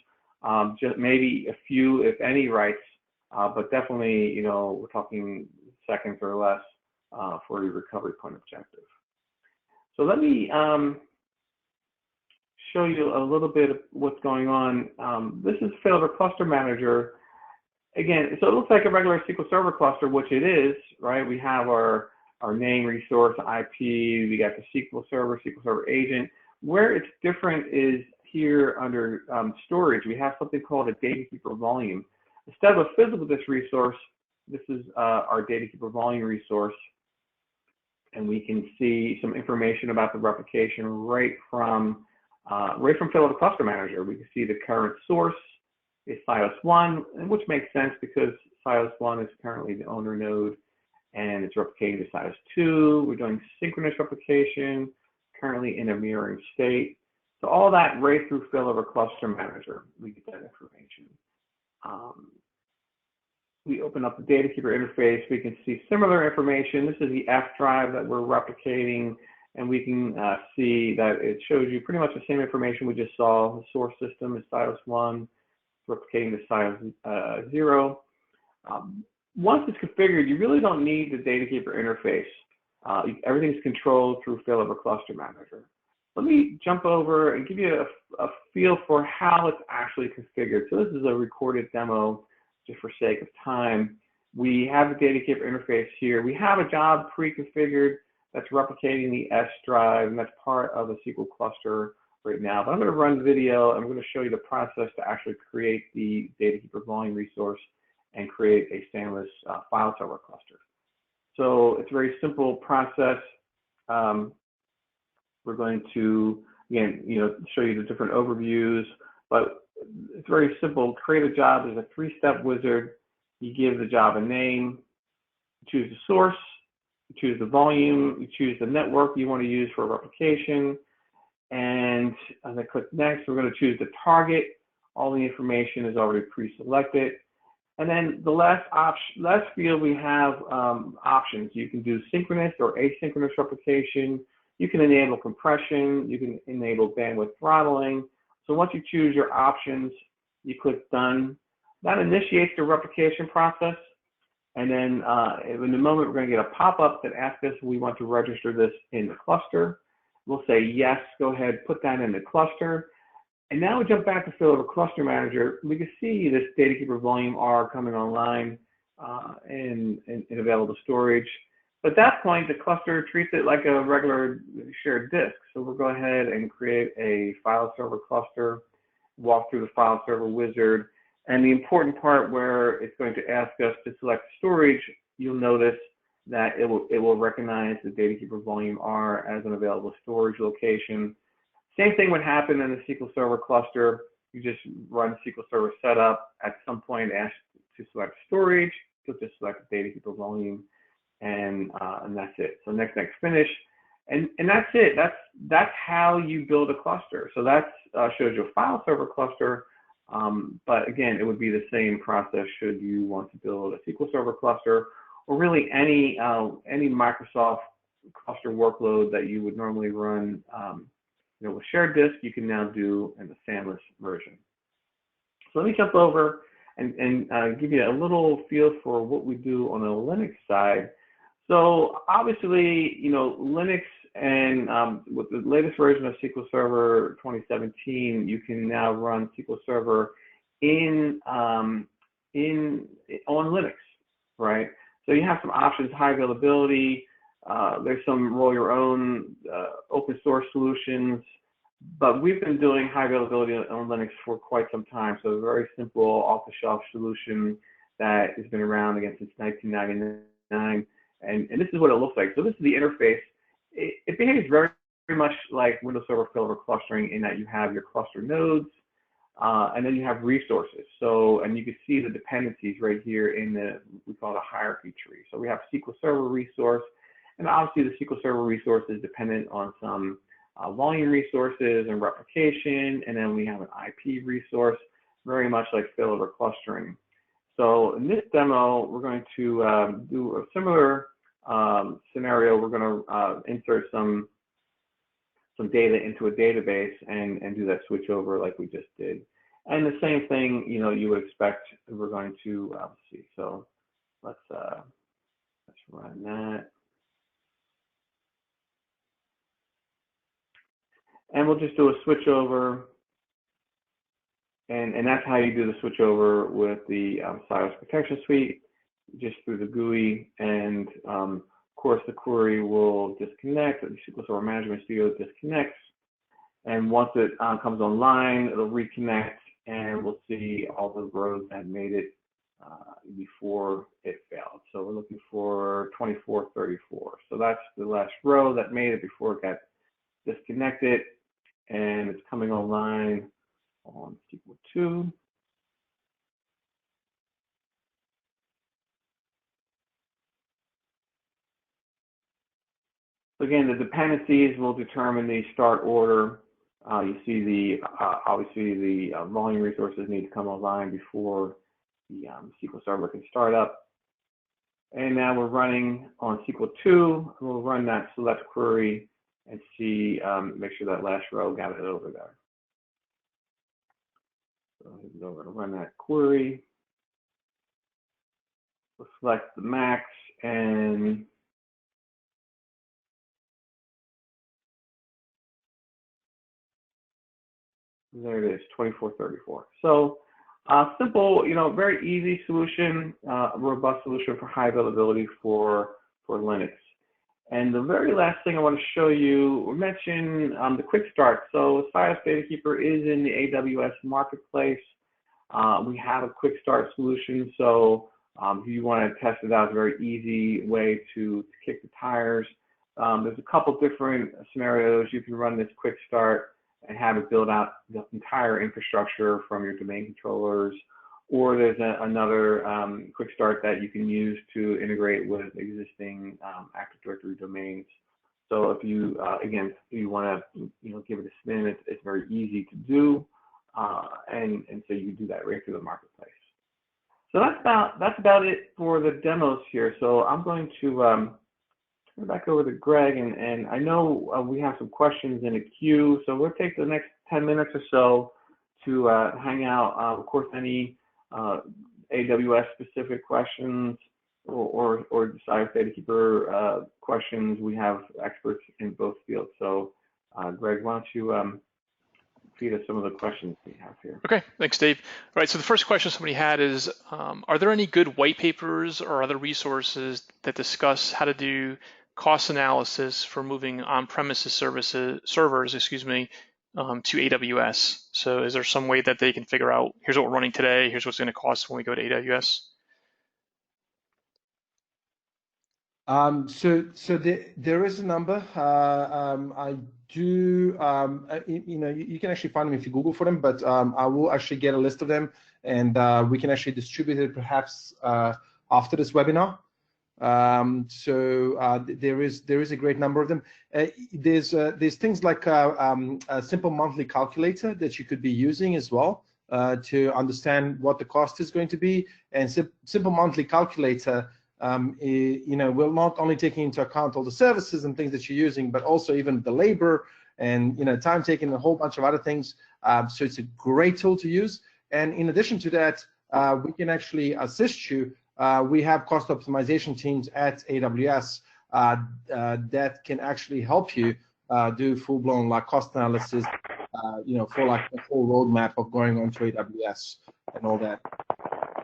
just maybe a few, if any, writes, but definitely, you know, we're talking seconds or less for your recovery point objective. So let me show you a little bit of what's going on. This is Failover Cluster Manager. Again, so it looks like a regular SQL Server cluster, which it is, right? We have our name, resource, IP, we got the SQL Server agent. Where it's different is here under storage, we have something called a data keeper volume. Instead of a physical disk resource, this is our data keeper volume resource. And we can see some information about the replication right from Failover Cluster Manager. We can see the current source is SIOS1, which makes sense because SIOS1 is currently the owner node, and it's replicating to SIOS2. We're doing synchronous replication, currently in a mirroring state. So all that right through Failover Cluster Manager, we get that information. We open up the data keeper interface, we can see similar information. This is the F drive that we're replicating, and we can see that it shows you pretty much the same information we just saw. The source system is SIOS1, replicating to SIOS0. Once it's configured, you really don't need the data keeper interface. Everything's controlled through Failover Cluster Manager. Let me jump over and give you a feel for how it's actually configured. So this is a recorded demo, just for sake of time. We have the data keeper interface here. We have a job pre-configured that's replicating the S drive, and that's part of a SQL cluster right now. But I'm going to run video, and I'm going to show you the process to actually create the data keeper volume resource and create a standless file server cluster. So it's a very simple process. We're going to, again, show you the different overviews, but it's very simple. Create a job is a three-step wizard. You give the job a name, you choose the source, you choose the volume, you choose the network you want to use for replication, and as I click next, we're going to choose the target. All the information is already pre-selected. And then the last field, we have options. You can do synchronous or asynchronous replication. You can enable compression. You can enable bandwidth throttling. So once you choose your options, you click done. That initiates the replication process. And then in a moment, we're going to get a pop-up that asks us if we want to register this in the cluster. We'll say yes, go ahead, put that in the cluster. And now we jump back to Failover Cluster Manager. We can see this DataKeeper volume R coming online in available storage. But at that point, the cluster treats it like a regular shared disk. So we'll go ahead and create a file server cluster, walk through the file server wizard. And the important part where it's going to ask us to select storage, you'll notice that it will recognize the DataKeeper volume R as an available storage location. Same thing would happen in the SQL Server cluster. You just run SQL Server setup. At some point, ask to select storage. You'll just select the DataKeeper volume, and that's it. So next, finish, and that's it. That's how you build a cluster. So that shows you a file server cluster. But again, it would be the same process should you want to build a SQL Server cluster, or really any Microsoft cluster workload that you would normally run. With shared disk, you can now do in the SAMless version. So let me jump over and give you a little feel for what we do on the Linux side. So obviously, Linux and with the latest version of SQL Server 2017, you can now run SQL Server on Linux, right? So you have some options, high availability. There's some roll your own open source solutions, but we've been doing high availability on Linux for quite some time. So a very simple off-the-shelf solution that has been around again since 1999. And this is what it looks like. So this is the interface. It behaves very, very much like Windows Server Failover clustering in that you have your cluster nodes, and then you have resources. So, and you can see the dependencies right here in we call it a hierarchy tree. So we have SQL Server resource, and obviously the SQL Server resource is dependent on some volume resources and replication, and then we have an IP resource, very much like Failover clustering. So in this demo, we're going to do a similar scenario. We're going to insert some data into a database and do that switch over like we just did. And the same thing, you would expect we're going to see. So let's run that. And we'll just do a switch over. And that's how you do the switch over with the SIOS protection suite, just through the GUI. And of course, the query will disconnect. The SQL Server Management Studio disconnects. And once it comes online, it'll reconnect, and we'll see all the rows that made it before it failed. So we're looking for 2434. So that's the last row that made it before it got disconnected, and it's coming online on SQL 2. So again, the dependencies will determine the start order. You see obviously the volume resources need to come online before the SQL Server can start up. And now we're running on SQL 2. We'll run that select query and see, make sure that last row got it over there. So we're going to run that query. We'll select the max, and there it is, 2434. So simple, very easy solution, robust solution for high availability for Linux. And the very last thing I want to show you, we mentioned the Quickstart. So SIOS DataKeeper is in the AWS marketplace. We have a Quickstart solution. So if you want to test it out, it's a very easy way to kick the tires. There's a couple different scenarios. You can run this Quickstart and have it build out the entire infrastructure from your domain controllers, or there's another Quickstart that you can use to integrate with existing Active Directory domains. So if you, again, if you want to, give it a spin, it's very easy to do, and so you can do that right through the marketplace. So that's about it for the demos here. So I'm going to turn back over to Greg, and I know we have some questions in the queue, so we'll take the next 10 minutes or so to hang out. Of course, any AWS specific questions or SIOS data keeper questions, we have experts in both fields. So Greg, why don't you feed us some of the questions we have here. Okay, thanks, Dave. All right, so the first question somebody had is, are there any good white papers or other resources that discuss how to do cost analysis for moving on-premises servers, to AWS? So is there some way that they can figure out, here's what we're running today, here's what's going to cost when we go to AWS? So there is a number. I do, you can actually find them if you Google for them, but I will actually get a list of them, and we can actually distribute it perhaps after this webinar. There is a great number of them. There's things like a simple monthly calculator that you could be using as well to understand what the cost is going to be. And simple monthly calculator will not only take into account all the services and things that you're using, but also even the labor and time taken, a whole bunch of other things. So it's a great tool to use. And in addition to that, we can actually assist you. We have cost optimization teams at AWS that can actually help you do full-blown cost analysis, for the whole roadmap of going onto AWS and all that.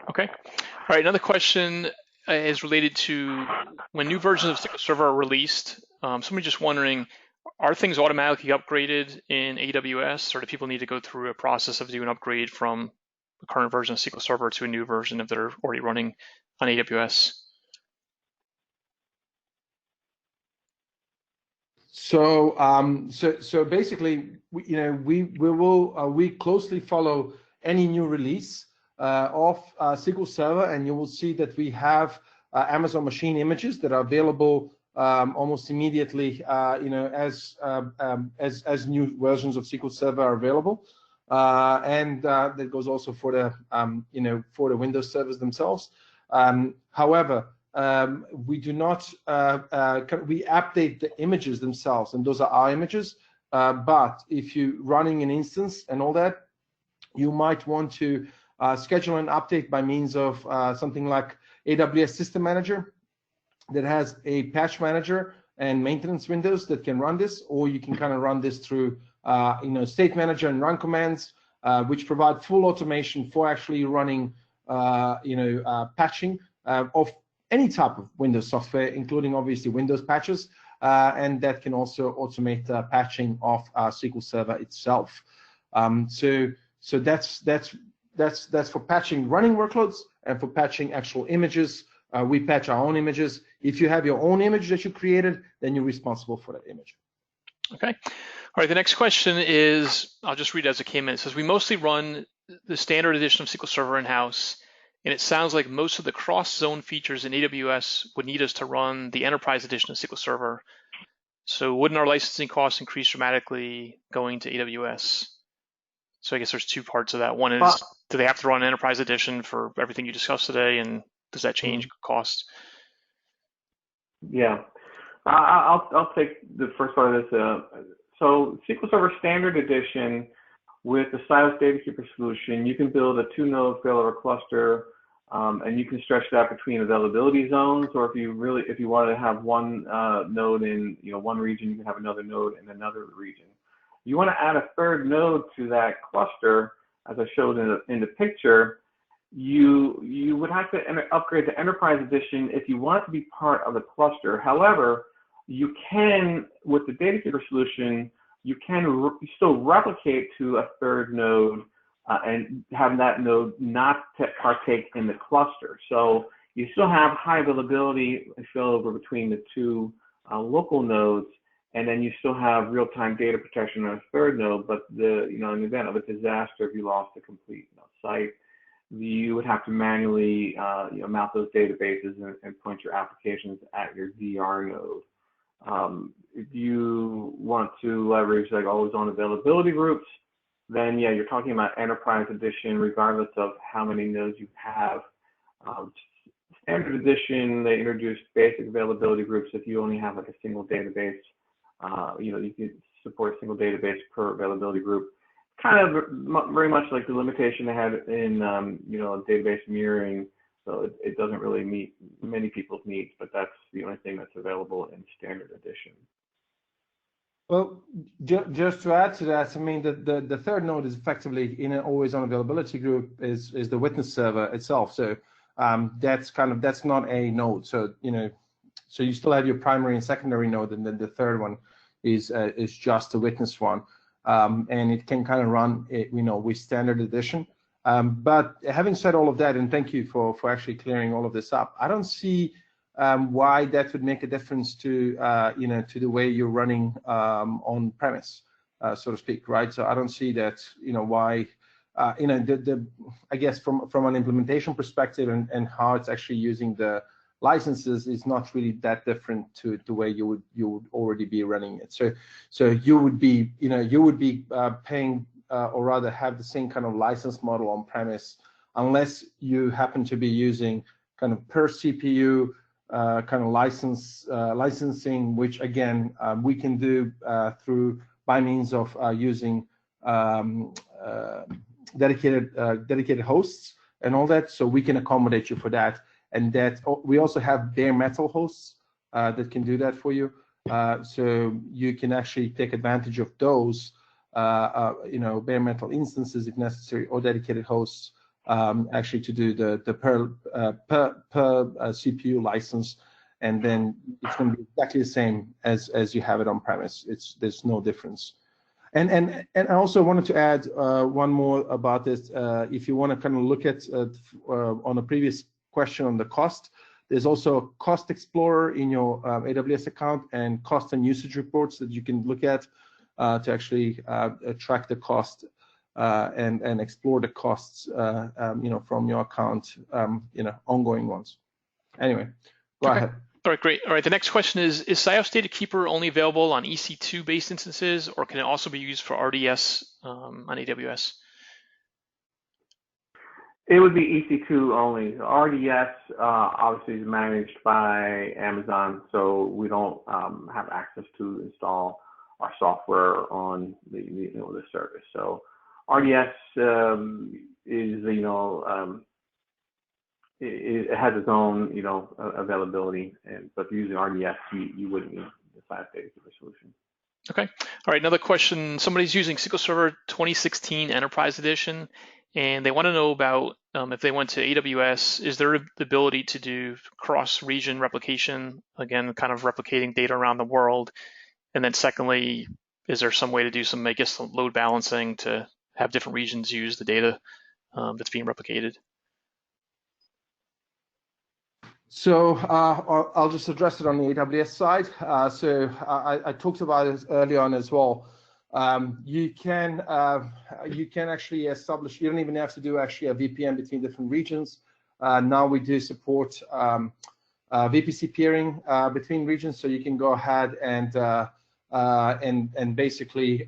Okay. All right. Another question is related to when new versions of SQL Server are released. Somebody just wondering, are things automatically upgraded in AWS, or do people need to go through a process of doing an upgrade from the current version of SQL Server to a new version if they're already running on AWS? So basically, we closely follow any new release of SQL Server, and you will see that we have Amazon Machine images that are available almost immediately, as new versions of SQL Server are available, and that goes also for the for the Windows servers themselves. However, we do not we update the images themselves, and those are our images. But if you're running an instance and all that, you might want to schedule an update by means of something like AWS System Manager that has a patch manager and maintenance windows that can run this, or you can kind of run this through State Manager and run commands, which provide full automation for actually running patching of any type of Windows software, including obviously Windows patches, and that can also automate patching of SQL Server itself. So that's for patching running workloads, and for patching actual images, we patch our own images. If you have your own image that you created, then you're responsible for that image. Okay. All right, the next question is, I'll just read it as it came in. It says, we mostly run the standard edition of SQL Server in-house, and it sounds like most of the cross-zone features in AWS would need us to run the enterprise edition of SQL Server. So wouldn't our licensing costs increase dramatically going to AWS? So I guess there's two parts of that. One is, do they have to run Enterprise Edition for everything you discussed today, and does that change cost? Yeah, I'll take the first part of this. So SQL Server Standard Edition with the SIOS Data Keeper solution, you can build a 2-node failover cluster, and you can stretch that between availability zones, or if you wanted to have one node in one region, you can have another node in another region. You want to add a third node to that cluster, as I showed in the picture. You would have to upgrade to Enterprise Edition if you want it to be part of the cluster. However, you can, with the Data Keeper solution, you can still replicate to a third node and have that node not partake in the cluster. So you still have high availability and failover between the two local nodes, and then you still have real-time data protection on a third node. But in the event of a disaster, if you lost a complete site, you would have to manually mount those databases and point your applications at your DR node. If you want to leverage like AlwaysOn availability groups, then yeah, you're talking about Enterprise Edition, regardless of how many nodes you have. Standard Edition, they introduced basic availability groups. If you only have like a single database, you can support a single database per availability group. kind of very much like the limitation they had in database mirroring. So it doesn't really meet many people's needs, but that's the only thing that's available in standard edition. Well, just to add to that, I mean, the third node is effectively in an always-on availability group is the witness server itself. So that's not a node. So so you still have your primary and secondary node, and then the third one is just a witness one, and it can kind of run with standard edition. But having said all of that, and thank you for actually clearing all of this up, I don't see why that would make a difference to to the way you're running on premise, so to speak, right? So I don't see that why I guess from an implementation perspective and how it's actually using the licenses is not really that different to the way you would already be running it. So you would be paying or rather have the same kind of license model on premise, unless you happen to be using kind of per CPU kind of licensing, which again we can do by means of using dedicated hosts and all that. So we can accommodate you for that, and that we also have bare metal hosts that can do that for you. So you can actually take advantage of those. Bare metal instances if necessary, or dedicated hosts actually to do the per CPU license, and then it's going to be exactly the same as you have it on premise. There's no difference. And I also wanted to add one more about this. If you want to kind of look at on a previous question on the cost, there's also a cost explorer in your AWS account and cost and usage reports that you can look at to actually track the cost and explore the costs, from your account, ongoing ones. Anyway, go ahead. All right, great. All right, the next question is SIOS Data Keeper only available on EC2 based instances, or can it also be used for RDS on AWS? It would be EC2 only. RDS obviously is managed by Amazon, so we don't have access to install our software on the service. So RDS is it has its own availability, but using RDS you wouldn't need the SIOS Data Keeper solution. Okay. All right. Another question. Somebody's using SQL Server 2016 Enterprise Edition, and they want to know about if they went to AWS, is there the ability to do cross-region replication, again, kind of replicating data around the world? And then secondly, is there some way to do some, I guess, load balancing to have different regions use the data that's being replicated? So I'll just address it on the AWS side. So I talked about it early on as well. You can actually establish. You don't even have to do actually a VPN between different regions. Now we do support VPC peering between regions, so you can go ahead and basically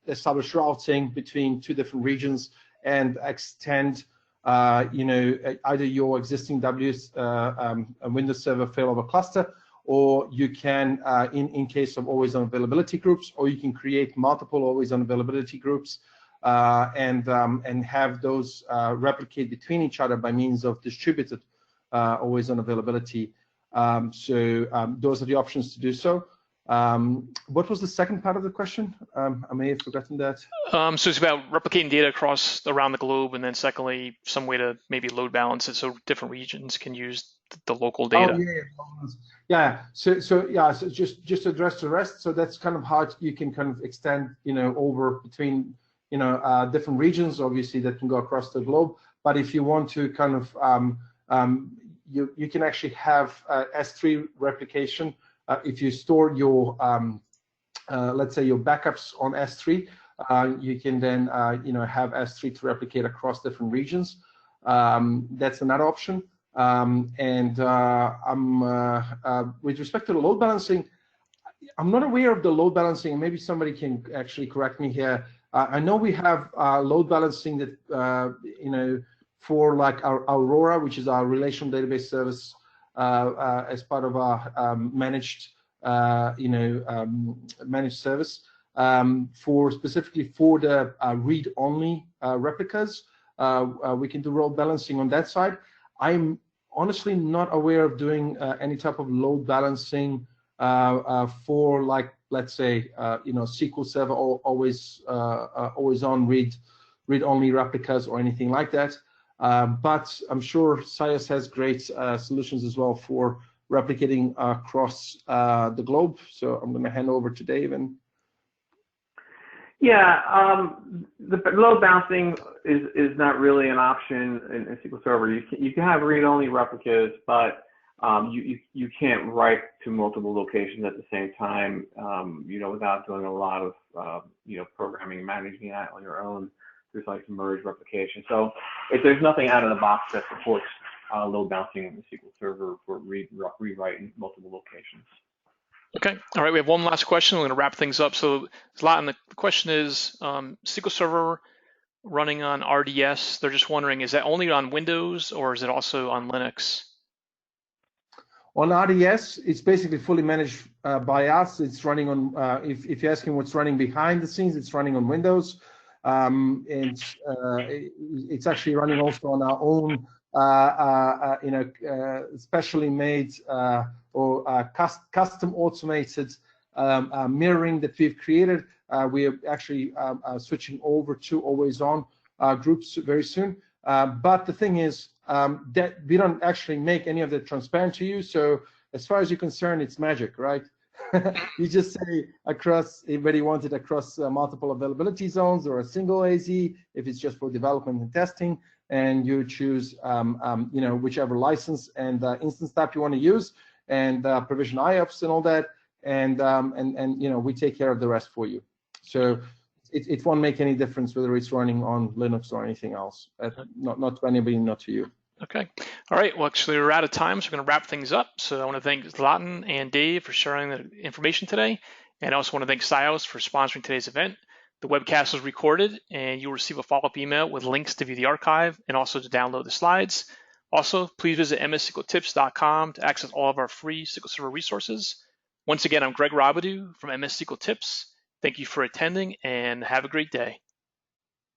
establish routing between two different regions and extend either your existing Windows Server failover cluster, or you can, in case of always-on availability groups, or you can create multiple always-on availability groups and have those replicate between each other by means of distributed always-on availability. So those are the options to do so. What was the second part of the question? I may have forgotten that. So it's about replicating data around the globe, and then secondly, some way to maybe load balance it so different regions can use the local data. Oh, yeah. So just to address the rest. So that's kind of how you can kind of extend, over between, different regions. Obviously, that can go across the globe. But if you want to kind of, you can actually have S3 replication. If you store your, let's say your backups on S3, you can then, have S3 to replicate across different regions. That's another option. With respect to the load balancing, I'm not aware of the load balancing. Maybe somebody can actually correct me here. I know we have load balancing that, for like our Aurora, which is our relational database service, as part of our managed service. specifically for the read-only replicas. We can do load balancing on that side. I'm honestly not aware of doing any type of load balancing for, like, let's say, SQL Server or always on read-only replicas or anything like that. But I'm sure SIOS has great solutions as well for replicating across the globe. So I'm going to hand over to Dave. Yeah, the load balancing is not really an option in SQL Server. You can have read-only replicas, but you can't write to multiple locations at the same time, without doing a lot of programming and managing that on your own. There's like merge replication. So if there's nothing out of the box that supports load balancing in the SQL Server for rewriting multiple locations. Okay, all right, we have one last question. We're going to wrap things up. So, Zlatan, the question is, SQL Server running on RDS, they're just wondering, is that only on Windows or is it also on Linux? On RDS, it's basically fully managed by us. It's running on, if you're asking what's running behind the scenes, it's running on Windows. And it's actually running also on our own, specially made or custom automated mirroring that we've created. We are actually switching over to AlwaysOn groups very soon. But the thing is that we don't actually make any of that transparent to you. So as far as you're concerned, it's magic, right? You just say across, everybody wants it across multiple availability zones or a single AZ, if it's just for development and testing, and you choose whichever license and instance type you want to use, and provision IOPS and all that, and we take care of the rest for you. So it won't make any difference whether it's running on Linux or anything else. Not to anybody, not to you. Okay. All right. Well, actually, we're out of time, so we're going to wrap things up. So I want to thank Zlatan and Dave for sharing the information today. And I also want to thank SIOS for sponsoring today's event. The webcast was recorded, and you'll receive a follow-up email with links to view the archive and also to download the slides. Also, please visit mssqltips.com to access all of our free SQL Server resources. Once again, I'm Greg Robidoux from MS SQL Tips. Thank you for attending, and have a great day.